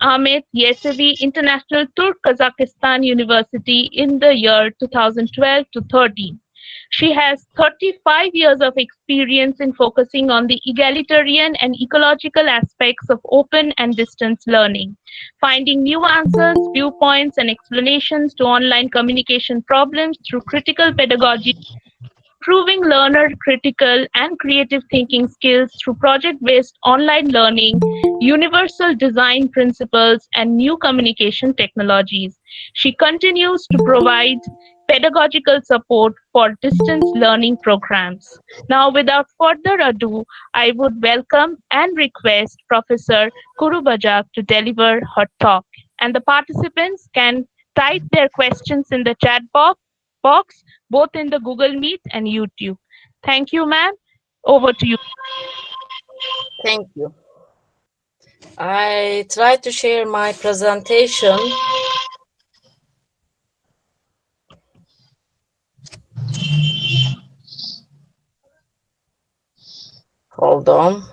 Ahmet Yesevi International Turk-Kazakhstan University in the year 2012 to 13. She has 35 years of experience in focusing on the egalitarian and ecological aspects of open and distance learning, finding new answers, viewpoints, and explanations to online communication problems through critical pedagogy, improving learner critical and creative thinking skills through project-based online learning, universal design principles, and new communication technologies. She continues to provide pedagogical support for distance learning programs. Now, without further ado, I would welcome and request Professor Kurubacak to deliver her talk, and the participants can type their questions in the chat box both in the Google Meet and YouTube. Thank you, ma'am. Over to you. Thank you. I try to share my presentation. Hold on.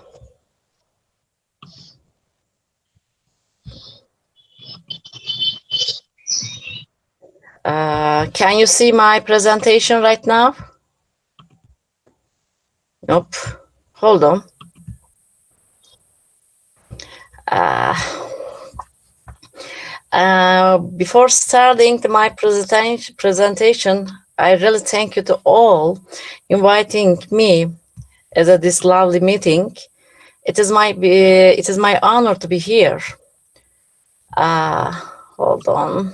Can you see my presentation right now? Nope. Hold on. Before starting my presentation, I really thank you to all inviting me at this lovely meeting. It is my honor to be here. Hold on.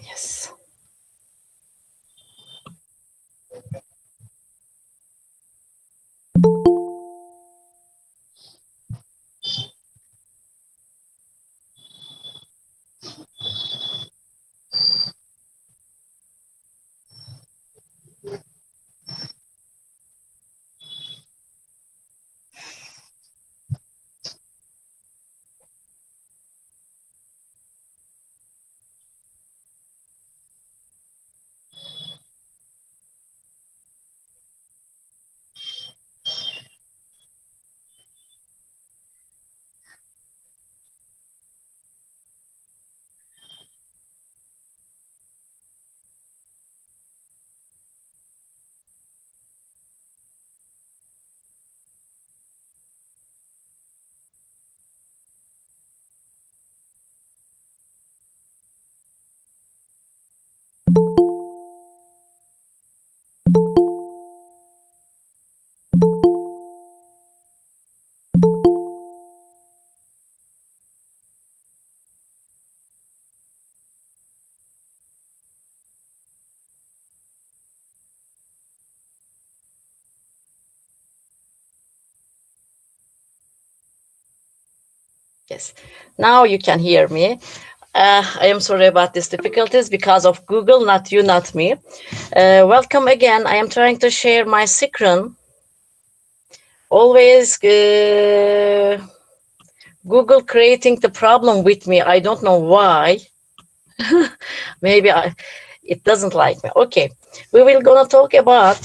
Yes. Yes, now you can hear me. I am sorry about these difficulties because of Google, not you, not me. Welcome again. I am trying to share my screen. Always Google creating the problem with me. I don't know why. Maybe it doesn't like me. Okay, we will gonna talk about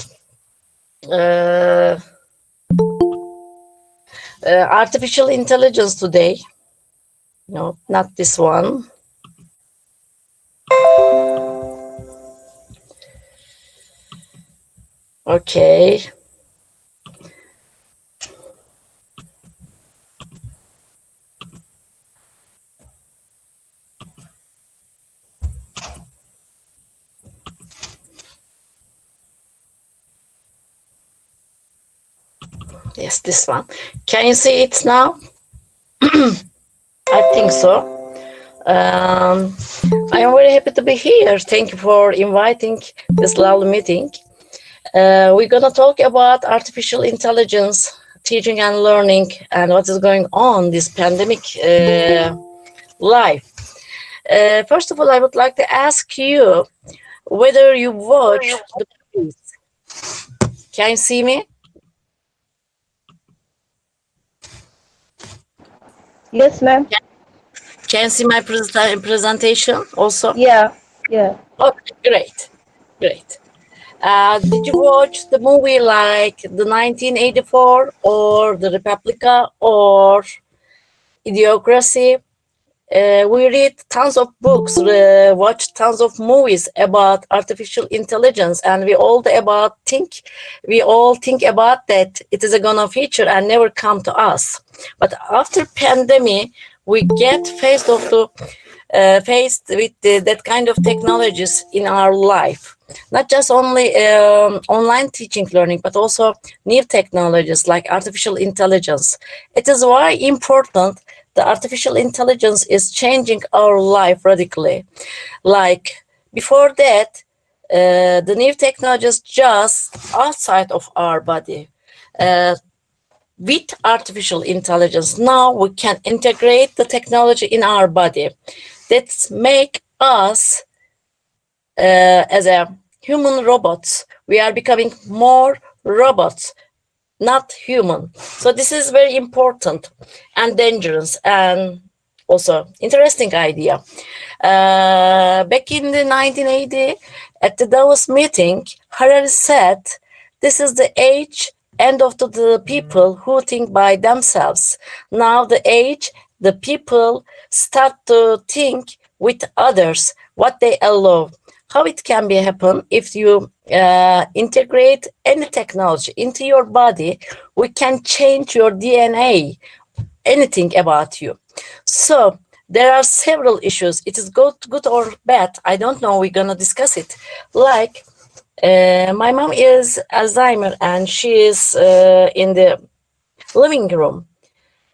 artificial intelligence today. No, not this one. Okay. Yes, this one. Can you see it now? I think so. I am very happy to be here. Thank you for inviting this lovely meeting. We're going to talk about artificial intelligence, teaching and learning, and what is going on this pandemic life. First of all, I would like to ask you whether you watch the movies. Can you see me? Yes, ma'am. Can you see my presentation also? Yeah. Okay, great. Did you watch the movie like the 1984 or the Republica or Idiocracy? We read tons of books, watch tons of movies about artificial intelligence, and we all think about that it is gonna feature and never come to us. But after pandemic, we get faced with that kind of technologies in our life. Not just only online teaching learning, but also new technologies like artificial intelligence. It is why important the artificial intelligence is changing our life radically. Like before that, the new technologies just outside of our body. With artificial intelligence, now we can integrate the technology in our body. That make us as a human robots. We are becoming more robots, not human. So this is very important and dangerous and also interesting idea. Back in the 1980, at the Davos meeting, Harari said, "This is the age end of the people who think by themselves. Now the age the people start to think with others what they allow." How it can be happen if you integrate any technology into your body, we can change your DNA, anything about you. So there are several issues. It is good or bad. I don't know. We're gonna discuss it. Like my mom is Alzheimer and she is in the living room.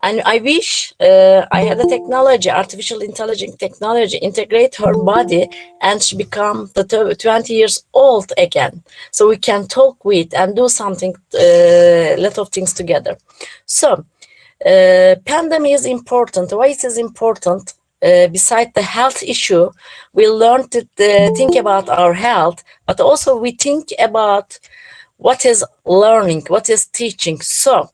And I wish I had a technology, artificial intelligence technology, integrate her body and she become the 20 years old again. So we can talk with and do something, lot of things together. So pandemic is important. Why it is important? Beside the health issue, we learn to think about our health, but also we think about what is learning, what is teaching. So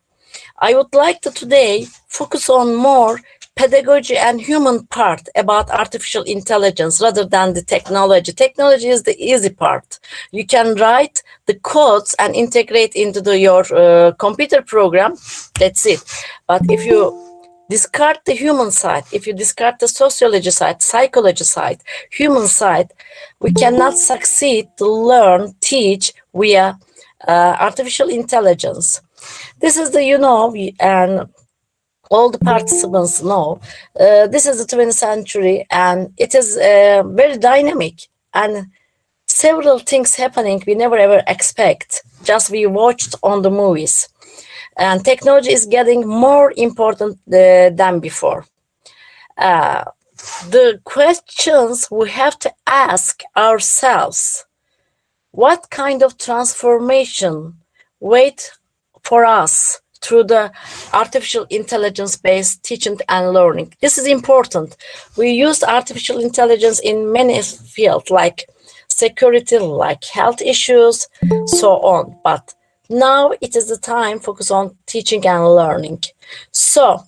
I would like to today focus on more pedagogy and human part about artificial intelligence rather than the technology. Technology is the easy part. You can write the codes and integrate into your computer program. That's it. But if you discard the human side, if you discard the sociology side, psychology side, human side, we cannot succeed to learn, teach via artificial intelligence. This is the, and all the participants know, this is the 20th century and it is very dynamic and several things happening we never ever expect, just we watched on the movies. And technology is getting more important than before. The questions we have to ask ourselves, what kind of transformation wait for us through the artificial intelligence-based teaching and learning? This is important. We use artificial intelligence in many fields like security, like health issues, so on. But now it is the time focus on teaching and learning. So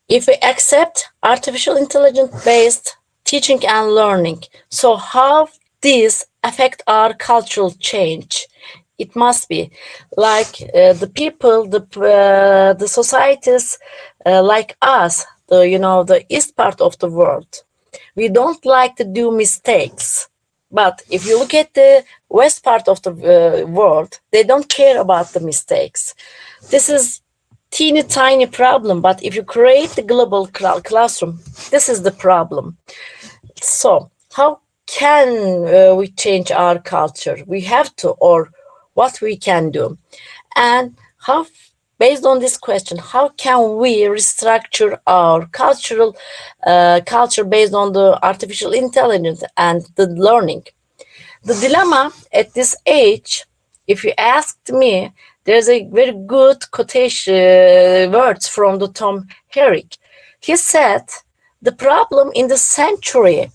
if we accept artificial intelligence-based teaching and learning, so how this affect our cultural change? It must be like the people, the societies like us, the east part of the world. We don't like to do mistakes. But if you look at the west part of the world, they don't care about the mistakes. This is teeny tiny problem, but if you create the global classroom, this is the problem. So how can we change our culture? We have to, or what we can do. And how, based on this question, how can we restructure our culture based on the artificial intelligence and the learning? The dilemma at this age, if you asked me, there's a very good quotation words from the Tom Herrick. He said, the problem in the century,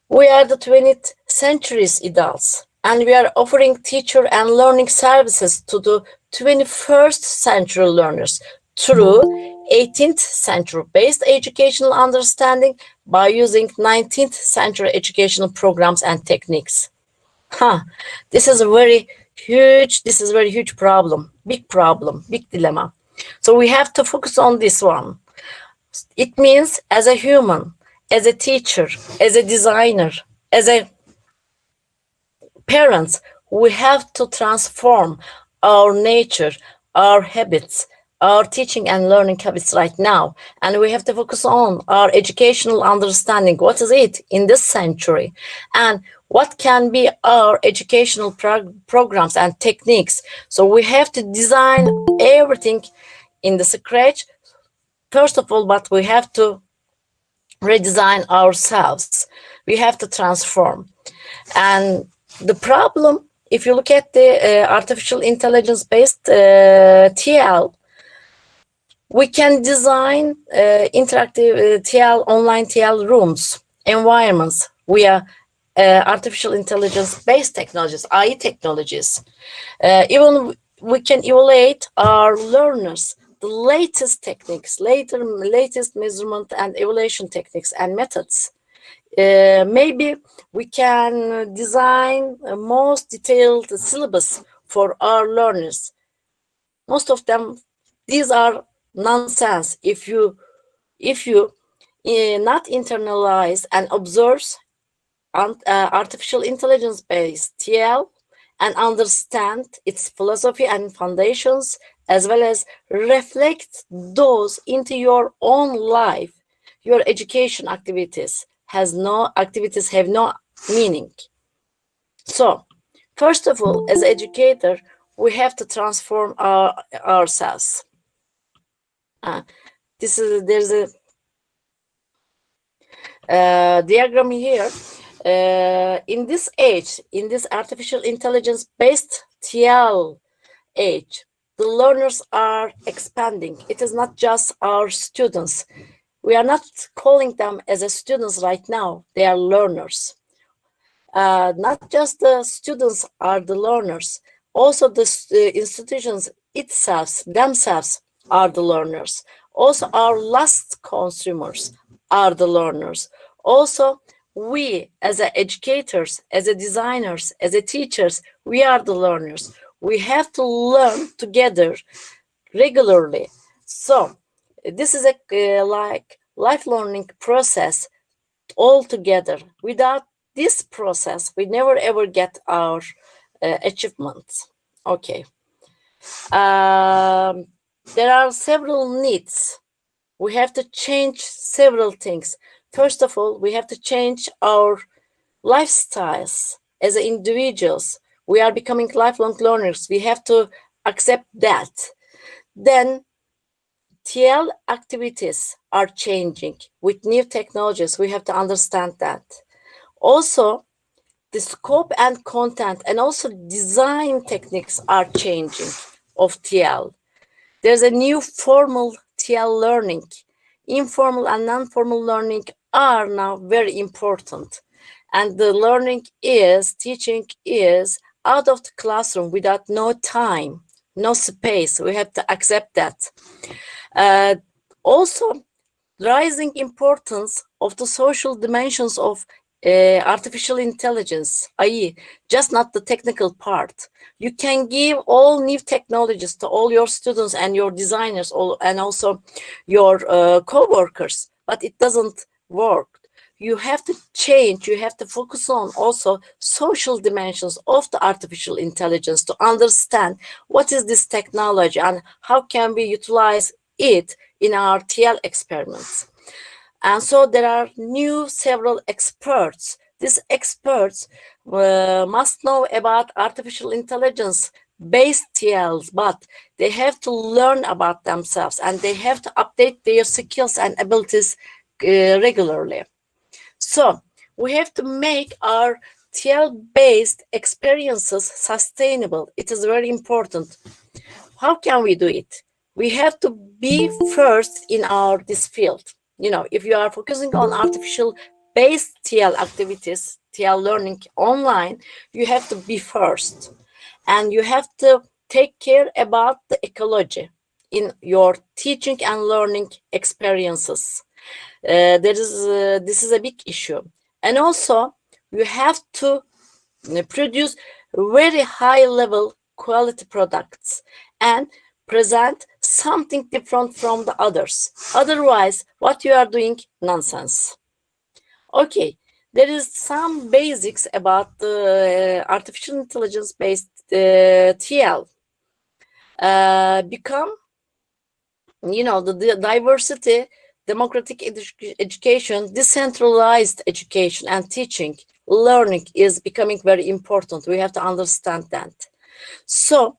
we are the 20th century's adults, and we are offering teacher and learning services to the 21st century learners through 18th century based educational understanding by using 19th century educational programs and techniques. This is a very huge problem, big dilemma. So we have to focus on this one. It means as a human, as a teacher, as a designer, as a parents, we have to transform our nature, our habits, our teaching and learning habits right now. And we have to focus on our educational understanding. What is it in this century? And what can be our educational programs and techniques? So we have to design everything in the scratch, first of all, but we have to redesign ourselves. We have to transform. And the problem, if you look at the artificial intelligence-based TL, we can design interactive TL, online TL rooms, environments via artificial intelligence-based technologies, AI technologies. Even we can evaluate our learners, the latest techniques, latest measurement and evaluation techniques and methods. Maybe we can design a most detailed syllabus for our learners. Most of them, these are nonsense if you not internalize and observe artificial intelligence-based TL and understand its philosophy and foundations, as well as reflect those into your own life. Your education activities have no meaning. So, first of all, as educator, we have to transform ourselves. There's a diagram here. In this age, in this artificial intelligence-based TL age, the learners are expanding. It is not just our students. We are not calling them as students right now. They are learners. Not just the students are the learners. Also the institutions themselves are the learners. Also our last consumers are the learners. Also we as educators, as designers, as teachers, we are the learners. We have to learn together regularly. So this is a like life learning process all together. Without this process, we never ever get our achievements. Okay. There are several needs. We have to change several things. First of all, we have to change our lifestyles as individuals. We are becoming lifelong learners. We have to accept that. Then TL activities are changing with new technologies. We have to understand that. Also, the scope and content and also design techniques are changing of TL. There's a new formal TL learning. Informal and non-formal learning are now very important. And the teaching is out of the classroom without no time, no space. We have to accept that. Also, rising importance of the social dimensions of artificial intelligence, i.e., just not the technical part. You can give all new technologies to all your students and your designers and also your co-workers, but it doesn't work. You have to change, you have to focus on also social dimensions of the artificial intelligence to understand what is this technology and how can we utilize it in our TL experiments. And so there are several experts. These experts must know about artificial intelligence-based TLs, but they have to learn about themselves and they have to update their skills and abilities regularly. So we have to make our TL-based experiences sustainable. It is very important. How can we do it? We have to be first in this field. If you are focusing on artificial-based TL activities, TL learning online, you have to be first. And you have to take care about the ecology in your teaching and learning experiences. This is a big issue. And also, you have to produce very high level quality products and present something different from the others. Otherwise, what you are doing, nonsense. Okay, there is some basics about the artificial intelligence based TL. Become, the diversity, democratic education, decentralized education and teaching, learning is becoming very important. We have to understand that. So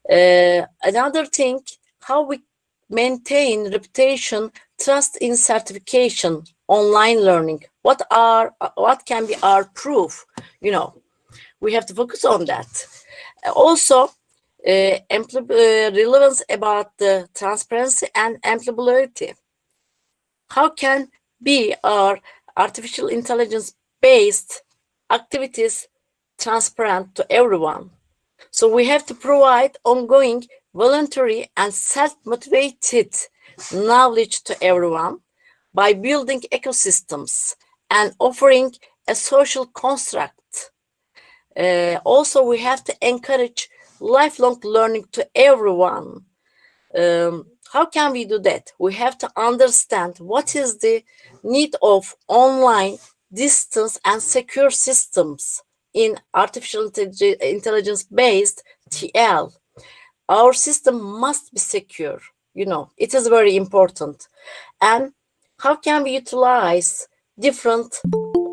another thing, how we maintain reputation, trust in certification, online learning. What can be our proof? We have to focus on that. Also, relevance about the transparency and employability. How can be our artificial intelligence based activities transparent to everyone? So we have to provide ongoing, voluntary, and self-motivated knowledge to everyone by building ecosystems and offering a social construct. Also, we have to encourage lifelong learning to everyone. How can we do that? We have to understand what is the need of online, distance, and secure systems in artificial intelligence-based TL. Our system must be secure. It is very important. And how can we utilize different,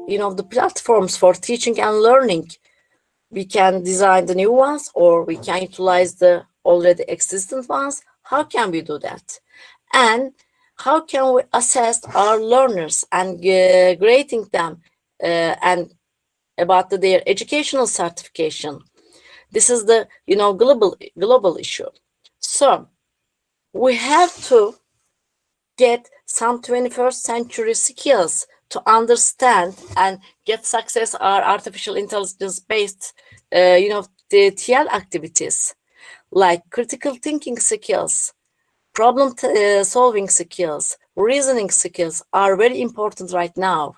the platforms for teaching and learning? We can design the new ones, or we can utilize the already existing ones. How can we do that? And how can we assess our learners and grading them and about their educational certification? This is the global issue. So we have to get some 21st century skills to understand and get success our artificial intelligence based the TL activities, like critical thinking skills, problem solving skills, reasoning skills are very important right now.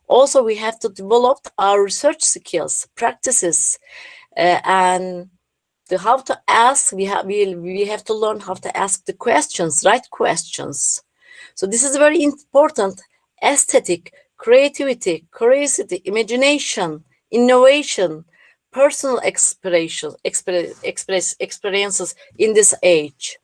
Also, we have to develop our research skills, practices, and how to ask. We have to learn how to ask the questions, right questions. So this is very important. Aesthetic, creativity, curiosity, imagination, innovation, personal experiences in this age.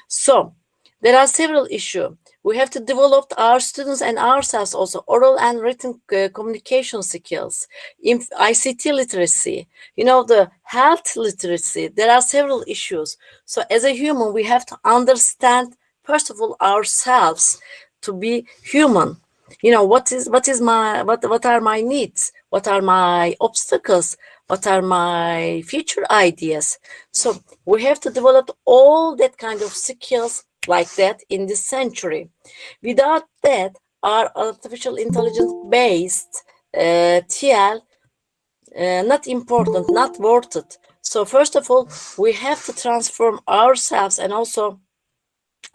So there are several issues. We have to develop our students and ourselves also oral and written communication skills, ICT literacy, the health literacy. There are several issues. So as a human, we have to understand, first of all, ourselves to be human. What are my needs? What are my obstacles? What are my future ideas? So we have to develop all that kind of skills like that in this century. Without that, our artificial intelligence based TL not important, not worth it. So first of all, we have to transform ourselves and also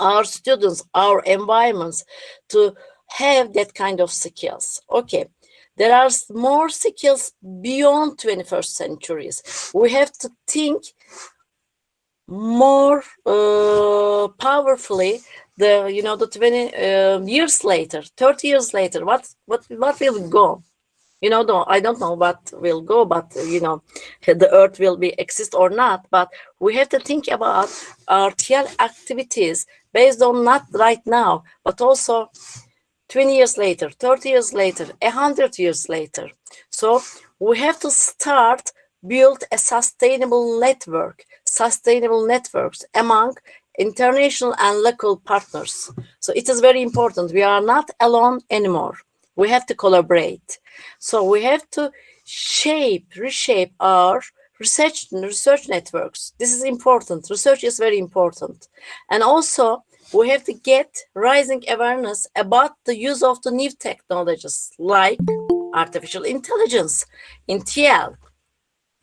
our students, our environments to have that kind of skills. Okay, there are more skills beyond 21st centuries. We have to think more powerfully. The 20 years later, 30 years later, what will go? I don't know what will go, but the earth will be exist or not. But we have to think about our TL activities based on not right now, but also 20 years later, 30 years later, 100 years later. So we have to start build a sustainable networks among international and local partners. So it is very important. We are not alone anymore. We have to collaborate. So we have to reshape our research networks. This is important. Research is very important. And also, we have to get rising awareness about the use of the new technologies like artificial intelligence in TL.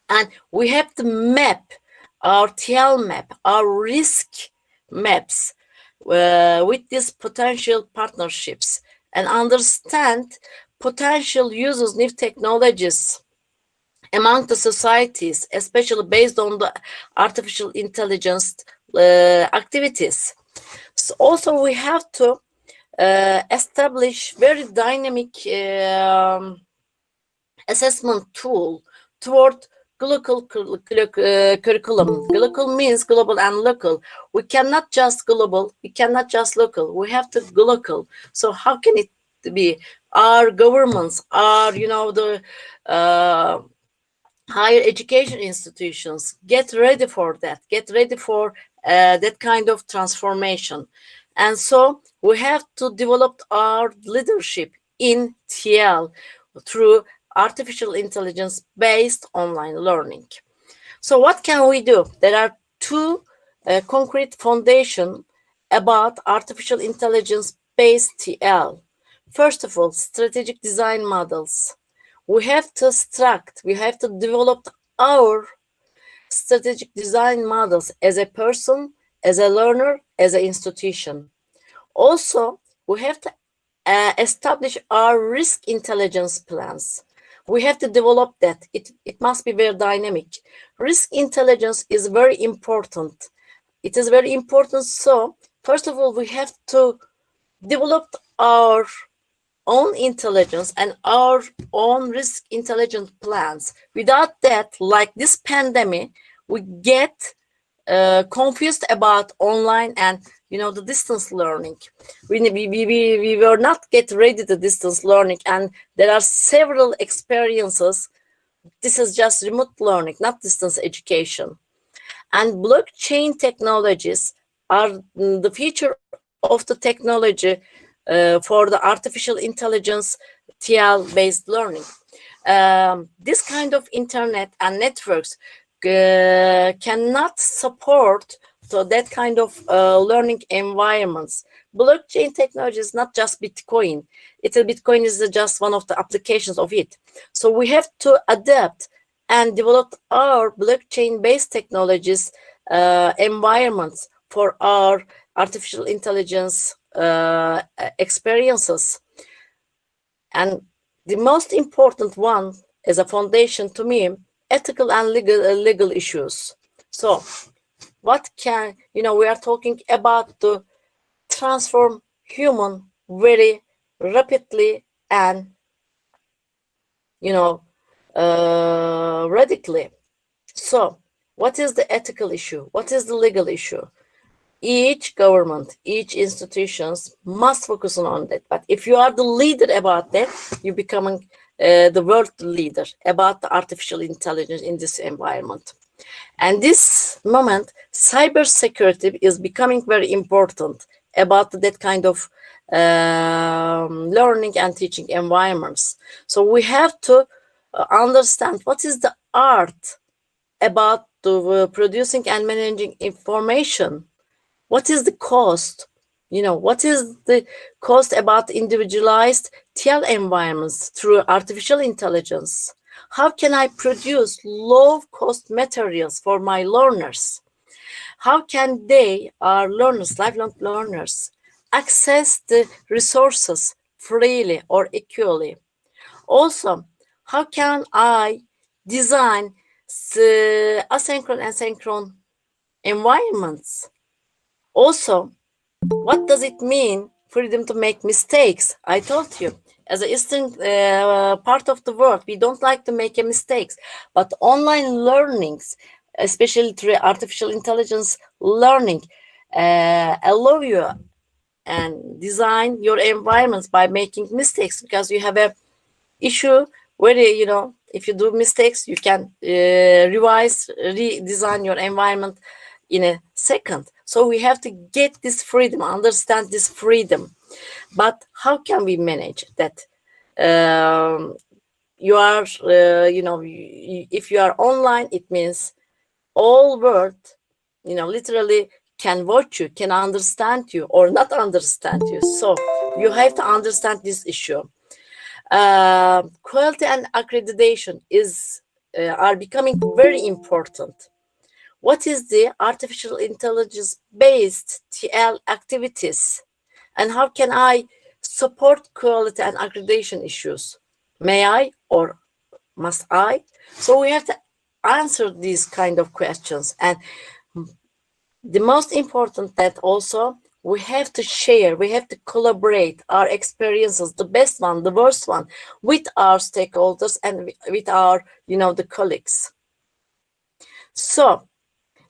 And we have to map our TL map, our risk maps with these potential partnerships and understand potential uses, new technologies, among the societies, especially based on the artificial intelligence activities. So also, we have to establish very dynamic assessment tool toward global curriculum. Global means global and local. We cannot just global, we cannot just local, we have to global. So how can it be? Our governments, our, the higher education institutions get ready for that, get ready for that kind of transformation. And so we have to develop our leadership in TL through artificial intelligence based online learning. So what can we do? There are two concrete foundation about artificial intelligence based TL. First of all, strategic design models. We have to develop our strategic design models as a person, as a learner, as an institution. Also, we have to establish our risk intelligence plans. We have to develop that. It must be very dynamic. Risk intelligence is very important. It is very important. So, first of all, we have to develop our own intelligence and our own risk intelligence plans. Without that, like this pandemic, we get confused about online and the distance learning. We were not get ready to distance learning, and there are several experiences. This is just remote learning, not distance education. And blockchain technologies are the future of the technology for the artificial intelligence TL-based learning. This kind of internet and networks cannot support that kind of learning environments. Blockchain technology is not just Bitcoin. Bitcoin is just one of the applications of it. So we have to adapt and develop our blockchain-based technologies environments for our artificial intelligence experiences. And the most important one as a foundation to me, ethical and legal issues. So what can, we are talking about to transform human very rapidly and, radically. So what is the ethical issue? What is the legal issue? Each government, each institutions must focus on that. But if you are the leader about that, you're becoming the world leader about the artificial intelligence in this environment. And this moment, cybersecurity is becoming very important about that kind of learning and teaching environments. So we have to understand what is the art about producing and managing information. What is the cost? What is the cost about individualized TL environments through artificial intelligence? How can I produce low-cost materials for my learners? How can our learners, lifelong learners, access the resources freely or equally? Also, how can I design asynchronous and synchronous environments? Also, what does it mean freedom to make mistakes? I told you, as an Eastern part of the world, we don't like to make mistakes. But online learnings, especially through artificial intelligence learning, allow you and design your environments by making mistakes, because you have a issue where, if you do mistakes, you can revise, redesign your environment in a second. So we have to get this freedom, understand this freedom. But how can we manage that? You are, if you are online, it means all world, literally can watch you, can understand you or not understand you. So you have to understand this issue. Quality and accreditation are becoming very important. What is the artificial intelligence based TL activities, and how can I support quality and accreditation issues? May I or must I? So we have to answer these kind of questions. And the most important that also we have to share, we have to collaborate our experiences, the best one, the worst one, with our stakeholders and with our, the colleagues. So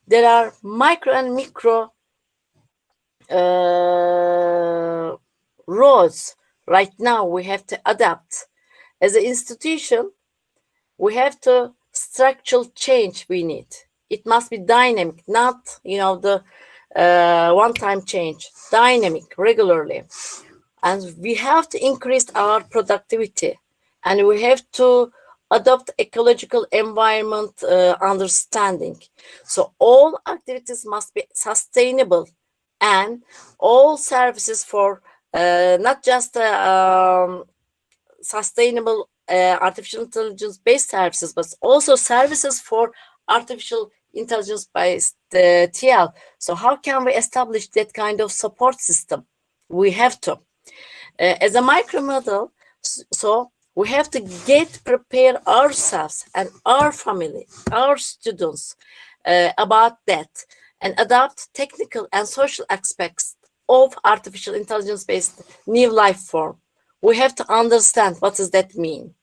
there are micro and micro roles right now we have to adapt. As an institution, we have to structural change we need. It must be dynamic, not, the one-time change, dynamic, regularly. And we have to increase our productivity, and we have to adopt ecological environment understanding. So all activities must be sustainable, and all services for not just sustainable artificial intelligence based services, but also services for artificial intelligence based TL. So how can we establish that kind of support system? We have to. As a micro model, so we have to prepare ourselves and our family, our students about that, and adopt technical and social aspects of artificial intelligence based new life form. We have to understand what does that mean.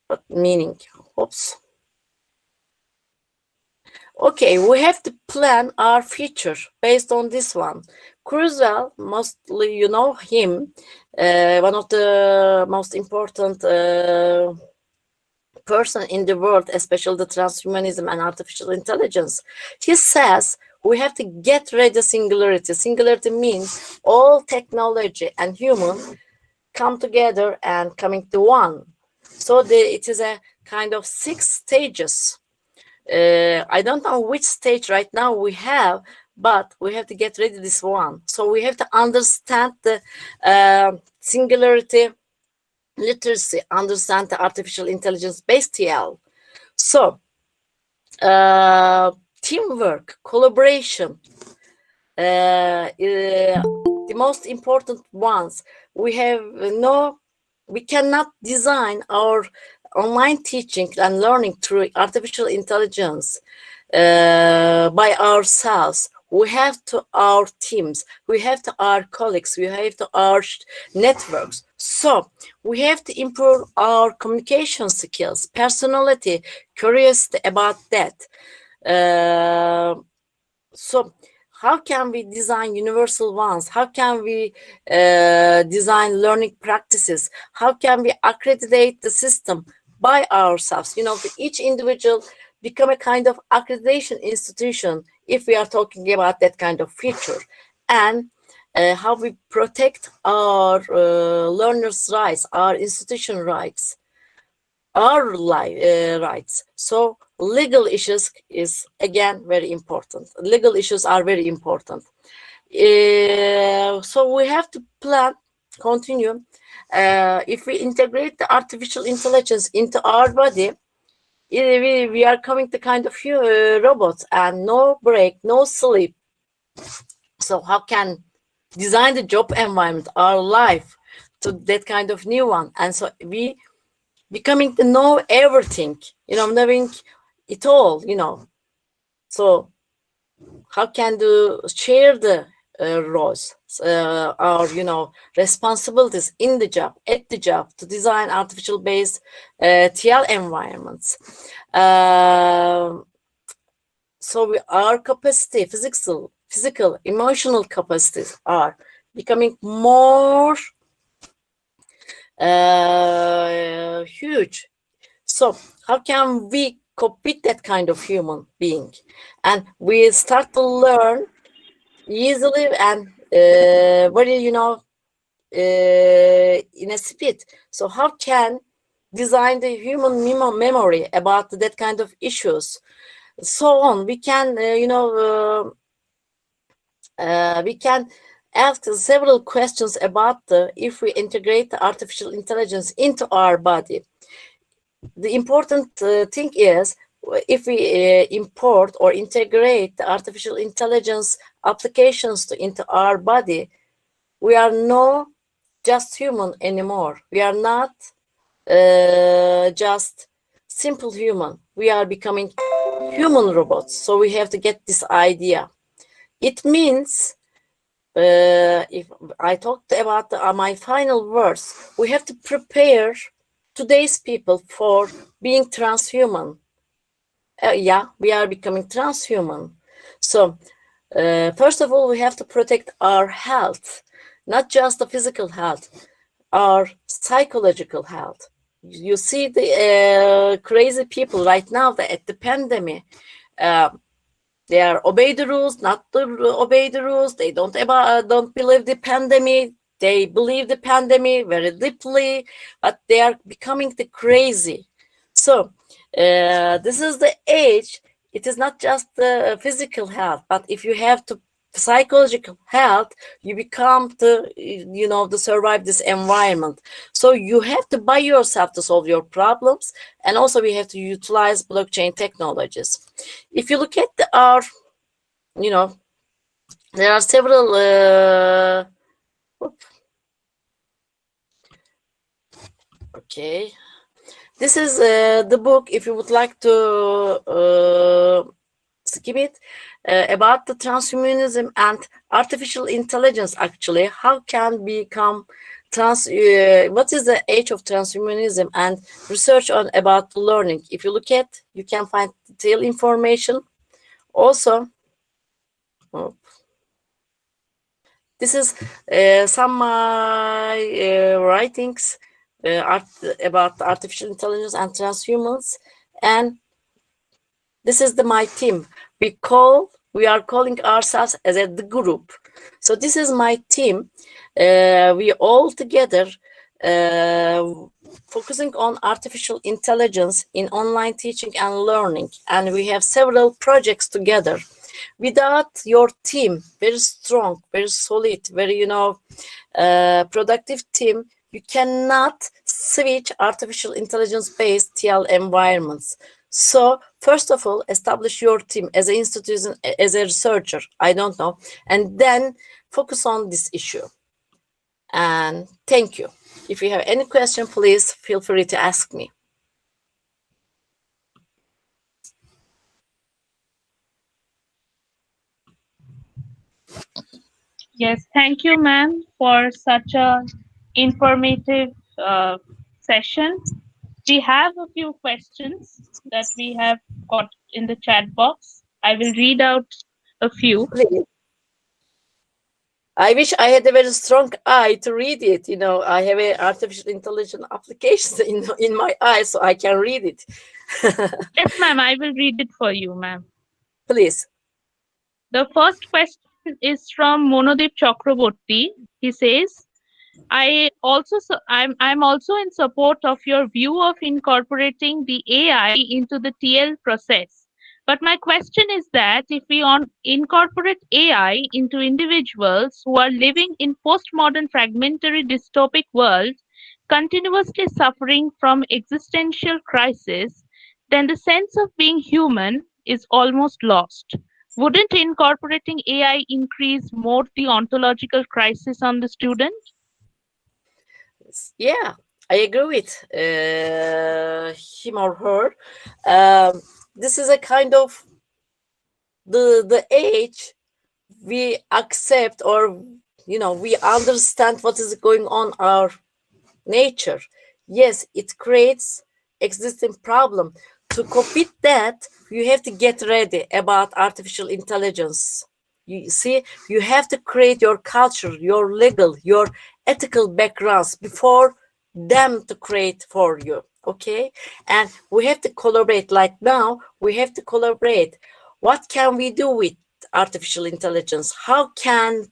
What meaning? Oops. Okay, we have to plan our future based on this one. Kurzweil, mostly you know him, one of the most important person in the world, especially the transhumanism and artificial intelligence. He says we have to get rid of singularity. Singularity means all technology and human come together and coming to one. So it is a kind of 6 stages. I don't know which stage right now we have, but we have to get rid of this one. So we have to understand the singularity literacy, understand the artificial intelligence based TL. So teamwork, collaboration, the most important ones. We cannot design our online teaching and learning through artificial intelligence by ourselves. We have to our teams, we have to our colleagues, we have to our networks. So we have to improve our communication skills, personality, curiosity about that. So how can we design universal ones? How can we design learning practices? How can we accredit the system by ourselves? Each individual become a kind of accreditation institution if we are talking about that kind of future. And how we protect our learners' rights, our institution rights, our rights. So legal issues is again very important. Legal issues are very important. So we have to plan, continue. If we integrate the artificial intelligence into our body, we are coming to kind of robots, and no break, no sleep. So how can design the job environment, our life, to that kind of new one? And so we becoming to know everything, knowing it all, So how can you share the roles, our, responsibilities in the job, at the job, to design artificial based TL environments. So our capacity, physical, emotional capacities are becoming more huge. So how can we compete that kind of human being? And we start to learn easily and very, in a speed. So how can design the human memory about that kind of issues? So on, we can, we can ask several questions about if we integrate the artificial intelligence into our body. The important thing is, if we import or integrate the artificial intelligence applications into our body, we are not just human anymore. We are not just simple human. We are becoming human robots. So we have to get this idea. It means, if I talked about my final words, we have to prepare today's people for being transhuman. Yeah, we are becoming transhuman. So first of all, we have to protect our health, not just the physical health, our psychological health. You see the crazy people right now that at the pandemic, they are obey the rules, not obey the rules. They don't believe the pandemic. They believe the pandemic very deeply, but they are becoming the crazy. So this is the age. It is not just the physical health, but if you have to psychological health, you become to survive this environment. So you have to by yourself to solve your problems, and also we have to utilize blockchain technologies. If you look at our, there are several okay, this is the book, if you would like to skip it, about the transhumanism and artificial intelligence. Actually, how can become what is the age of transhumanism, and research on about learning. If you look at, you can find detailed information. Also, this is some my writings about artificial intelligence and transhumans, and this is my team. We are calling ourselves as the group. So this is my team. We all together focusing on artificial intelligence in online teaching and learning, and we have several projects together. Without your team, very strong, very solid, very productive team, you cannot switch artificial intelligence based TL environments. So first of all, establish your team as an institution, as a researcher, I don't know, and then focus on this issue. And thank you. If you have any question, please feel free to ask me. Yes, thank you, ma'am, for such a informative session. We have a few questions that we have got in the chat box. I will read out a few. Please. I wish I had a very strong eye to read it. I have an artificial intelligence application in my eye, so I can read it. Yes, ma'am, I will read it for you, ma'am. Please. The first question is from Monodip Chakraborty. He says, I'm also in support of your view of incorporating the AI into the TL process. But my question is that if we incorporate AI into individuals who are living in postmodern fragmentary dystopic worlds, continuously suffering from existential crisis, then the sense of being human is almost lost. Wouldn't incorporating AI increase more the ontological crisis on the student? Yeah, I agree with him or her. This is a kind of the age we accept, or we understand what is going on our nature. Yes, it creates existing problem. To cope with that, you have to get ready about artificial intelligence. You see, you have to create your culture, your legal, your ethical backgrounds before them to create for you. Okay, and we have to collaborate. Like now, we have to collaborate. What can we do with artificial intelligence? How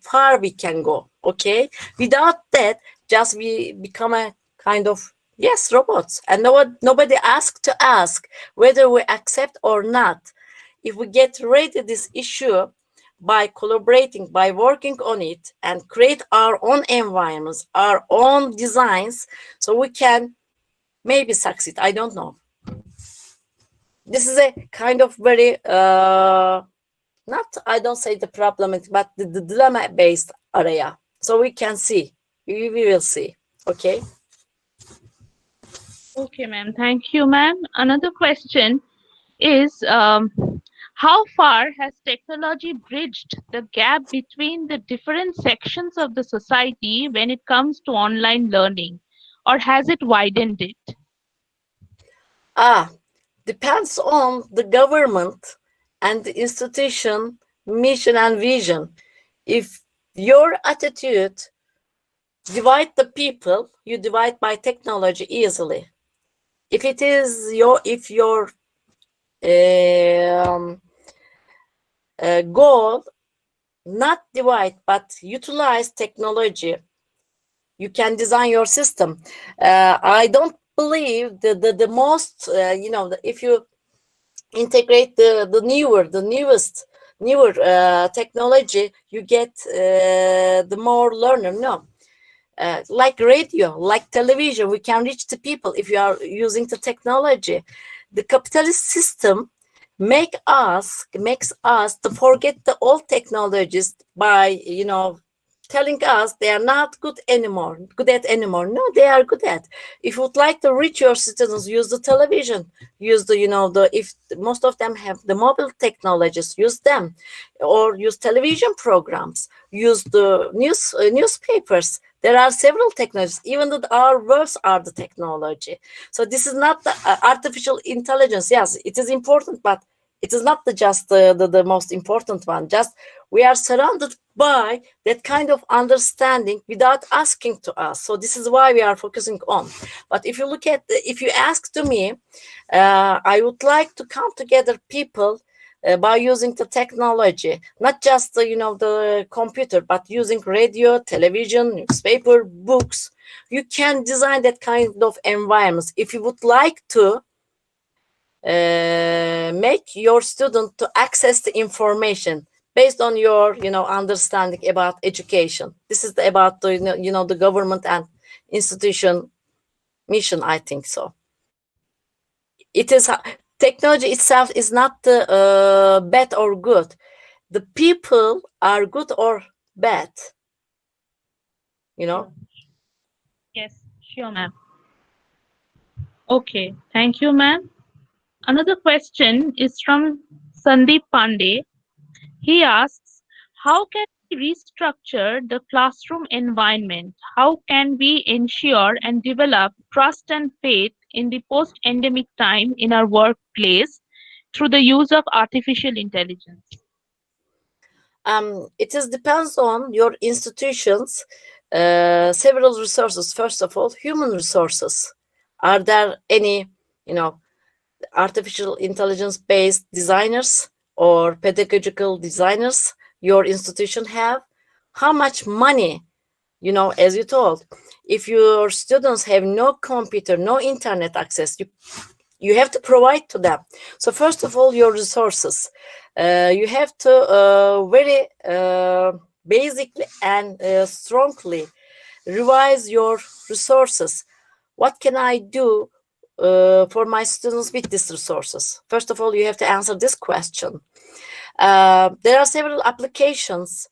far we can go? Okay, without that, just we become a kind of robots, and nobody asked to ask whether we accept or not. If we get rid of this issue by collaborating, by working on it, and create our own environments, our own designs, so we can maybe succeed. I don't know. This is a kind of very not, I don't say the problem, but the dilemma based area. So we can see, we will see. Okay. Okay, ma'am. Thank you, ma'am. Another question is how far has technology bridged the gap between the different sections of the society when it comes to online learning, or has it widened it? Ah, depends on the government and the institution, mission and vision. If your attitude divide the people, you divide by technology easily. If it is your um, goal, not divide but utilize technology, you can design your system. I don't believe the most if you integrate the newer technology, you get the more learner. No, like radio, like television, we can reach the people if you are using the technology. The capitalist system makes us to forget the old technologies by telling us they are not good at anymore. No, they are good at. If you would like to reach your citizens, use the television, use the if most of them have the mobile technologies, use them, or use television programs, use the newspapers. There are several technologies. Even though our words are the technology. So this is not the artificial intelligence. Yes, it is important, but it is not just the most important one. Just we are surrounded by that kind of understanding without asking to us. So this is why we are focusing on. But if you look at, if you ask to me, I would like to come together people by using the technology, not just the computer, but using radio, television, newspaper, books. You can design that kind of environments. If you would like to make your student to access the information based on your understanding about education. This is about the the government and institution mission, I think so. It is technology itself is not the bad or good. The people are good or bad, you know. Yes, sure, ma'am. Okay, thank you, ma'am. Another question is from Sandeep Pandey. He asks, how can we restructure the classroom environment? How can we ensure and develop trust and faith in the post-endemic time in our workplace through the use of artificial intelligence? It is depends on your institutions, several resources. First of all, human resources. Are there any, artificial intelligence based designers or pedagogical designers your institution have? How much money, as you told, if your students have no computer, no internet access, you have to provide to them. So first of all, your resources. You have to very basically and strongly revise your resources. What can I do for my students with these resources? First of all, you have to answer this question. There are several applications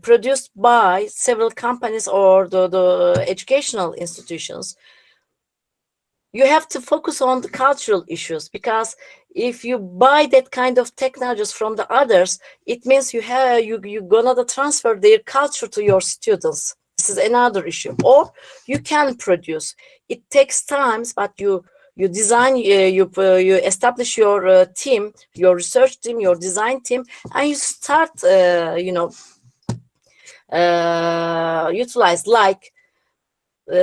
produced by several companies or the educational institutions. You have to focus on the cultural issues, because if you buy that kind of technologies from the others, it means you're gonna transfer their culture to your students. This is another issue. Or you can produce. It takes time, but you design, you establish your team, your research team, your design team, and you start utilize like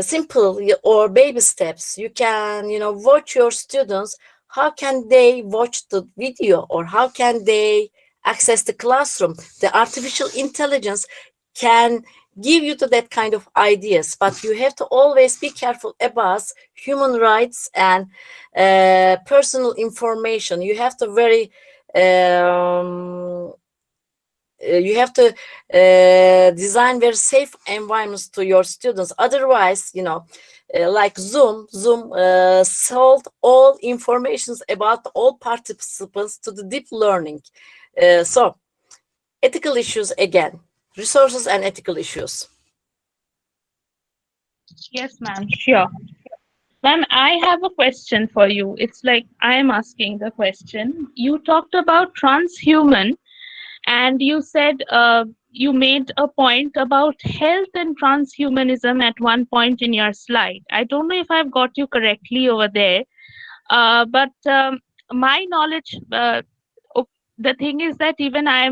simple or baby steps. You can watch your students, how can they watch the video, or how can they access the classroom. The artificial intelligence can give you to that kind of ideas, but you have to always be careful about human rights and personal information. You have to very you have to design very safe environments to your students. Otherwise, like Zoom sold all informations about all participants to the deep learning. So ethical issues again, resources and ethical issues. Yes, ma'am, sure. Ma'am, I have a question for you. It's like I am asking the question. You talked about transhuman, and you said you made a point about health and transhumanism at one point in your slide. I don't know if I've got you correctly over there, but my knowledge, the thing is that even I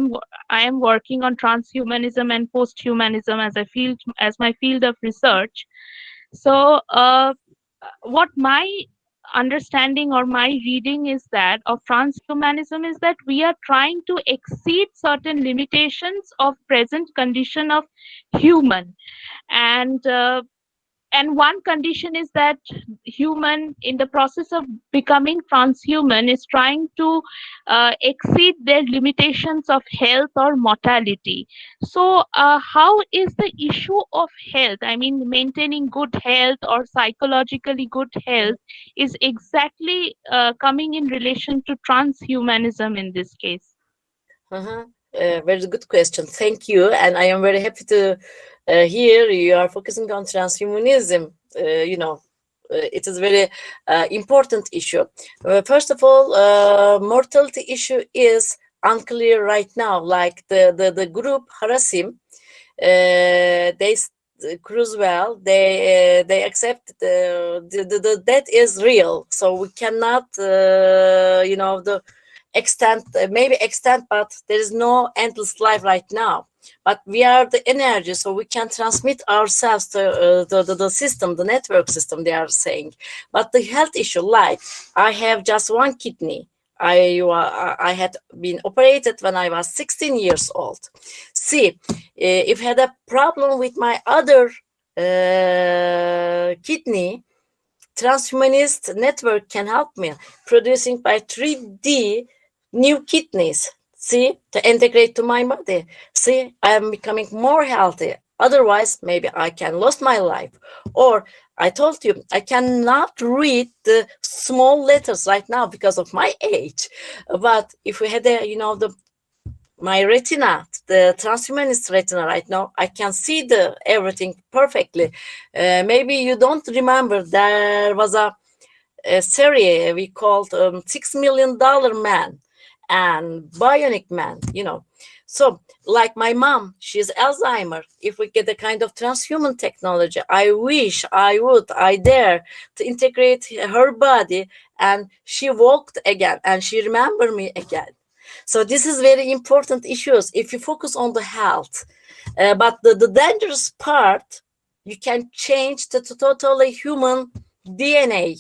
am working on transhumanism and posthumanism as a field, as my field of research. So, what my understanding or my reading is that of transhumanism is that we are trying to exceed certain limitations of present condition of human, and one condition is that human in the process of becoming transhuman is trying to exceed their limitations of health or mortality. So how is the issue of health, I mean maintaining good health or psychologically good health, is exactly coming in relation to transhumanism in this case? Uh-huh. Very good question. Thank you. And I am very happy to hear you are focusing on transhumanism. It is very important issue. First of all, mortality issue is unclear right now. Like the group Harasim, they cruise well. They accept the death is real. So we cannot, the extent, maybe extent, but there is no endless life right now. But we are the energy, so we can transmit ourselves to the system, the network system, they are saying. But the health issue, like I have just one kidney. I had been operated when I was 16 years old. See, if I had a problem with my other kidney, transhumanist network can help me producing by 3D new kidneys. See, to integrate to my body. See, I am becoming more healthy. Otherwise, maybe I can lose my life. Or I told you, I cannot read the small letters right now because of my age. But if we had my retina, the transhumanist retina right now, I can see the everything perfectly. Maybe you don't remember, there was a series we called $6 Million Man and Bionic Man, So, like my mom, she's Alzheimer. If we get a kind of transhuman technology, I wish I dare to integrate her body and she walked again and she remember me again. So this is very important issues if you focus on the health. But the dangerous part, you can change the totally human DNA.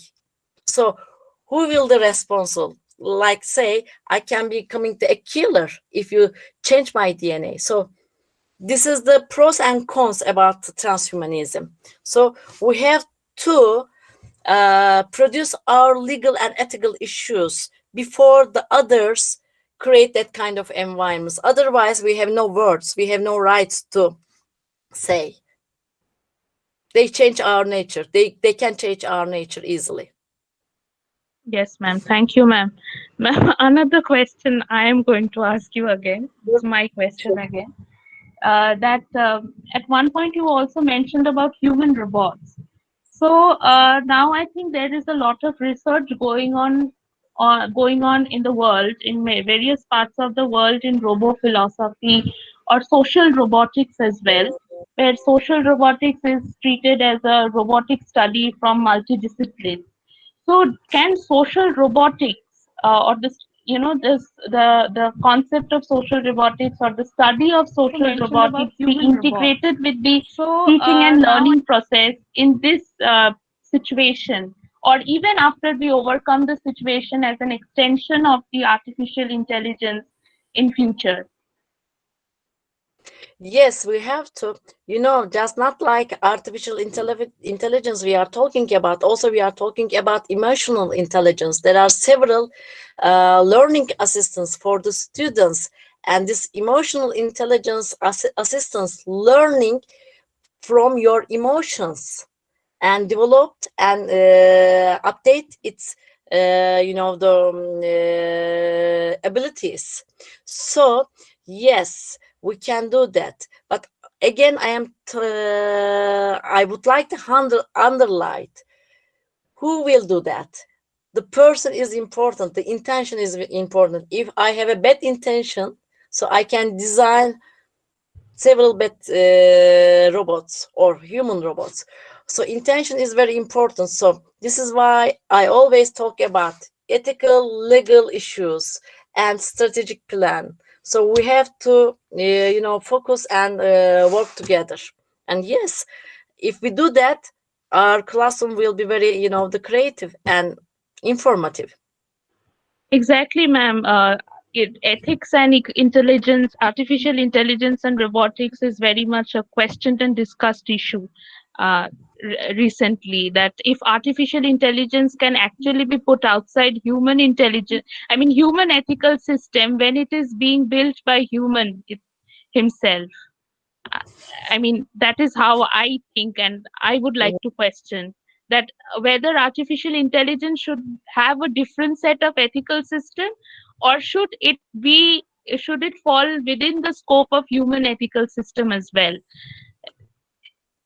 So who will the responsible? Like say, I can be becoming a killer if you change my DNA. So this is the pros and cons about transhumanism. So we have to produce our legal and ethical issues before the others create that kind of environments. Otherwise, we have no words, we have no rights to say. They change our nature. They can change our nature easily. Yes, ma'am. Thank you, ma'am. Ma'am, another question I am going to ask you again. It's my question again. At one point you also mentioned about human robots. So now I think there is a lot of research going on in the world, in various parts of the world, in robo philosophy or social robotics as well, where social robotics is treated as a robotic study from multidiscipline. So can social robotics or this, this the concept of social robotics or the study of social robotics be integrated with the teaching and learning process in this situation, or even after we overcome the situation, as an extension of the artificial intelligence in future? Yes, we have to, just not like artificial intelligence we are talking about. Also, we are talking about emotional intelligence. There are several learning assistants for the students, and this emotional intelligence assistance learning from your emotions and developed and update its the abilities. So yes, we can do that. But again, I would like to underline, who will do that? The person is important. The intention is important. If I have a bad intention, so I can design several bad robots or human robots. So intention is very important. So this is why I always talk about ethical, legal issues and strategic plan. So we have to, focus and work together. And yes, if we do that, our classroom will be very, the creative and informative. Exactly, ma'am. Ethics and intelligence, artificial intelligence and robotics is very much a questioned and discussed issue recently. That if artificial intelligence can actually be put outside human intelligence, I mean, human ethical system when it is being built by human himself. I mean, that is how I think, and I would like to question that whether artificial intelligence should have a different set of ethical system, or should it fall within the scope of human ethical system as well?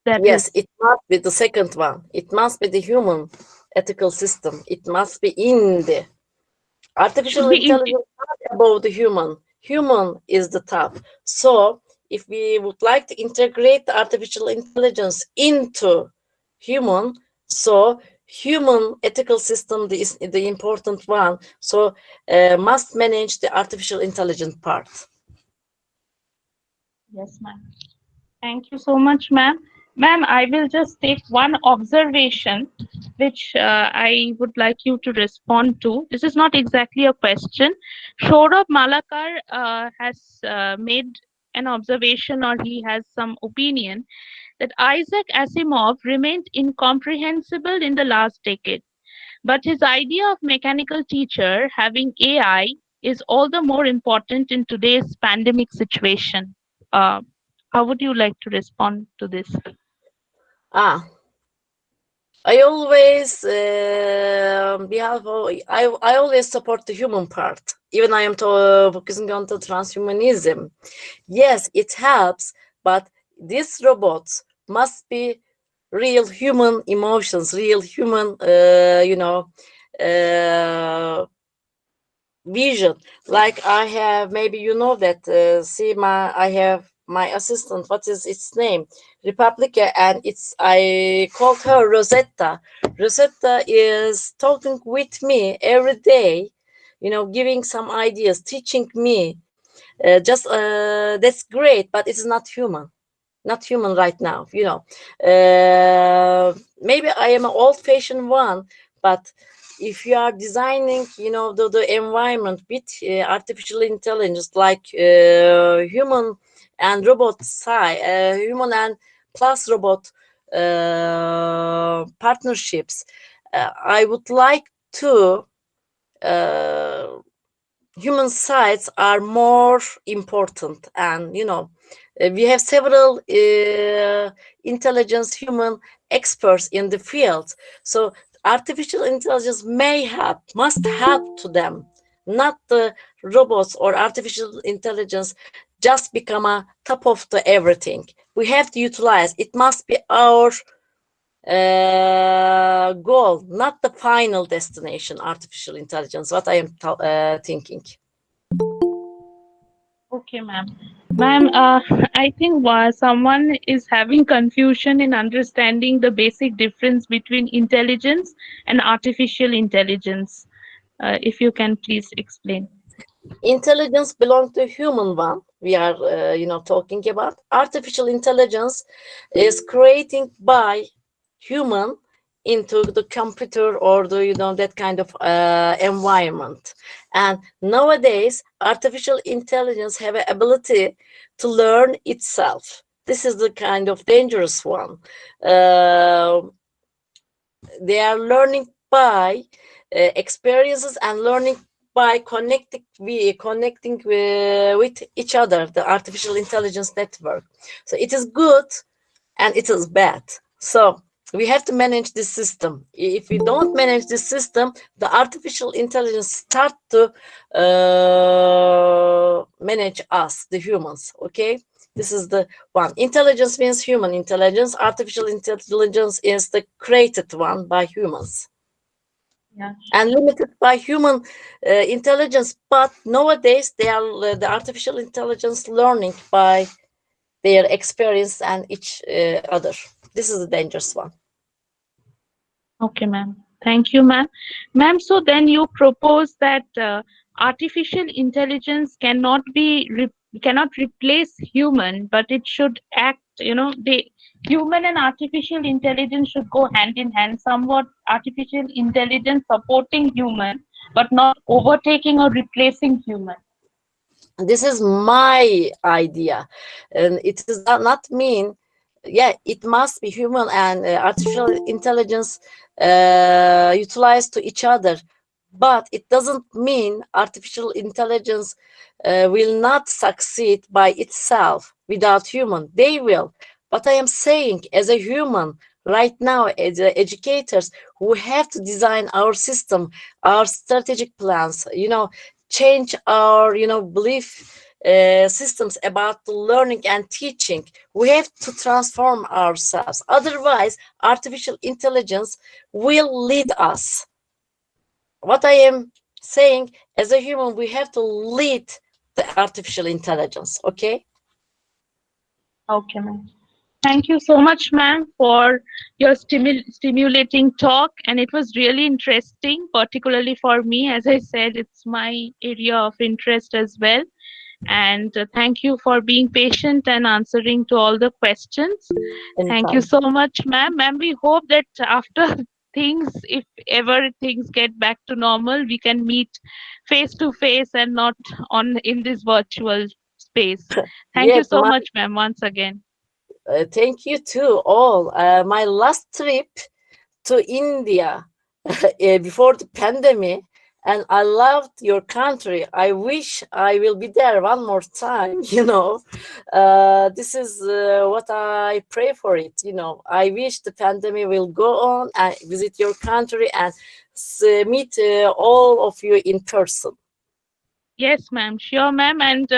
That Yes, is it must be the second one. It must be the human ethical system. It must be in the artificial should be in, intelligence not above the human. Human is the top. So if we would like to integrate the artificial intelligence into human, so human ethical system is the important one. So must manage the artificial intelligence part. yes, ma'am. Thank you so much, ma'am. Ma'am, I will just take one observation which I would like you to respond to. This is not exactly a question. Saurabh Malakar has made an observation, or he has some opinion, that Isaac Asimov remained incomprehensible in the last decade. But his idea of mechanical teacher having AI is all the more important in today's pandemic situation. Uh, how would you like to respond to this? Ah, I always I always support the human part. Even I am focusing on the transhumanism. Yes, it helps, but these robots must be real human emotions, real human, vision. Like I have, maybe you know that. I have my assistant. What is its name? Republica, and I called her Rosetta. Rosetta is talking with me every day, giving some ideas, teaching me. That's great, but it's not human right now. Maybe I am an old-fashioned one, but if you are designing, the environment with artificial intelligence, like human and robot side, human and plus robot partnerships, I would like to. Human sides are more important, and we have several intelligence human experts in the field. So artificial intelligence must help to them, not the robots or artificial intelligence just become a top of the everything. We have to utilize it. Must be our goal, not the final destination. Artificial intelligence, what I am thinking. Okay, ma'am. Ma'am, I think someone is having confusion in understanding the basic difference between intelligence and artificial intelligence. If you can please explain. Intelligence belongs to human one. We are, talking about artificial intelligence is creating by human into the computer or the that kind of environment. And nowadays artificial intelligence have an ability to learn itself. This is the kind of dangerous one. They are learning by experiences and learning by connecting with each other, the artificial intelligence network. So it is good and it is bad. So we have to manage this system. If we don't manage this system, the artificial intelligence start to manage us, the humans. Okay, this is the one. Intelligence means human intelligence. Artificial intelligence is the created one by humans. Yeah. and limited by human intelligence. But nowadays, they are the artificial intelligence learning by their experience and each other. This is a dangerous one. Okay, ma'am. Thank you, ma'am. Ma'am, so then you propose that artificial intelligence cannot replace human, but it should act. The human and artificial intelligence should go hand in hand. Somewhat artificial intelligence supporting human, but not overtaking or replacing human. This is my idea, and it does not mean, yeah, it must be human and artificial intelligence utilized to each other, but it doesn't mean artificial intelligence will not succeed by itself without human. They will, but I am saying, as a human right now, as educators, we have to design our system, our strategic plans, change our belief systems about the learning and teaching. We have to transform ourselves, otherwise artificial intelligence will lead us. What I am saying, as a human, we have to lead the artificial intelligence. Okay. Okay, ma'am. Thank you so much, ma'am, for your stimulating talk. And it was really interesting, particularly for me. As I said, it's my area of interest as well. And thank you for being patient and answering to all the questions. Thank you Anytime. so much, ma'am. Ma'am, we hope that after things, if ever things get back to normal, we can meet face to face and not on in this virtual space. Thank you Yes, so much, ma'am, once again. thank you too all. My last trip to India before the pandemic, and I loved your country. I wish I will be there one more time. This is what I pray for it. I wish the pandemic will go on and visit your country and meet all of you in person. Yes, ma'am. Sure, ma'am. And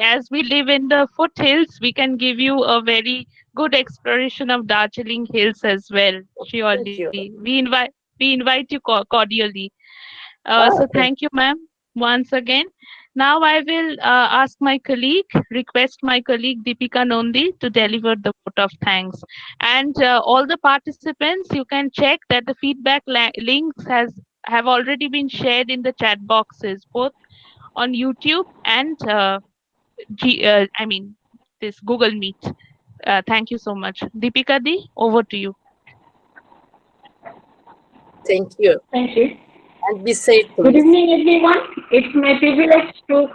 as we live in the foothills, we can give you a very good exploration of Darjeeling Hills as well. Thank Surely, you. we invite you cordially. So Ah, thank you, ma'am, once again. Now I will request my colleague Deepika Nondi to deliver the vote of thanks. And all the participants, you can check that the feedback links have already been shared in the chat boxes, both on YouTube and this Google Meet. Thank you so much, Deepika Di. Over to you. thank you. Thank you. And be safe, Good please. evening, everyone. It's my privilege to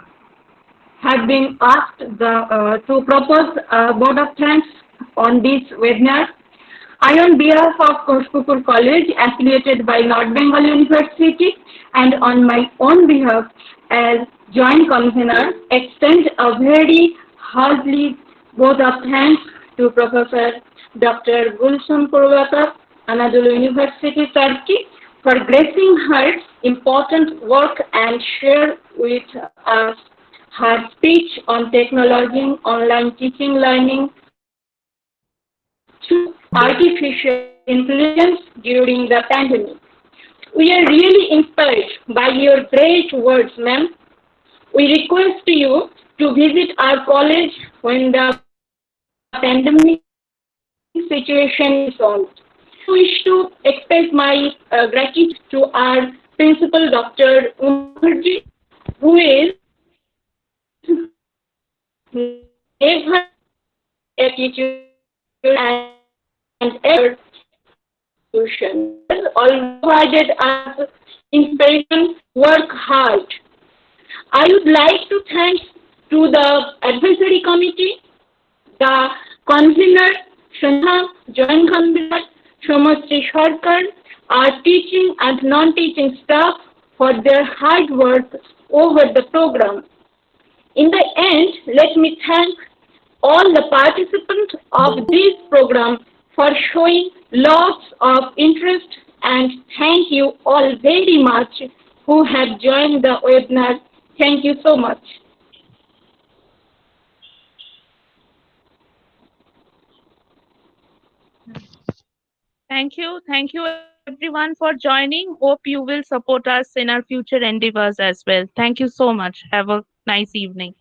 have been asked to propose a vote of thanks on this webinar. I, on behalf of Ghoshpukur College, affiliated by North Bengal University, and on my own behalf as joint convener, extend a very hearty vote of thanks to Professor Dr. Gulsun Kurubacak, Anadolu University, Turkey, for gracing her important work and share with us her speech on technologizing online teaching learning through artificial intelligence during the pandemic. We are really inspired by your great words, ma'am. We request you to visit our college when the pandemic situation is solved. I also wish to express my gratitude to our principal, Dr. Mukherjee, who is never attitude and ever institution. He has always provided us inspiration to work hard. I would like to thank to the advisory committee, the convener, Shanha, joint convener, Somastri Sarkar, our teaching and non-teaching staff for their hard work over the program. In the end, let me thank all the participants of this program for showing lots of interest, and thank you all very much who have joined the webinar. Thank you so much. Thank you. Thank you, everyone for joining. Hope you will support us in our future endeavors as well. Thank you so much. Have a nice evening.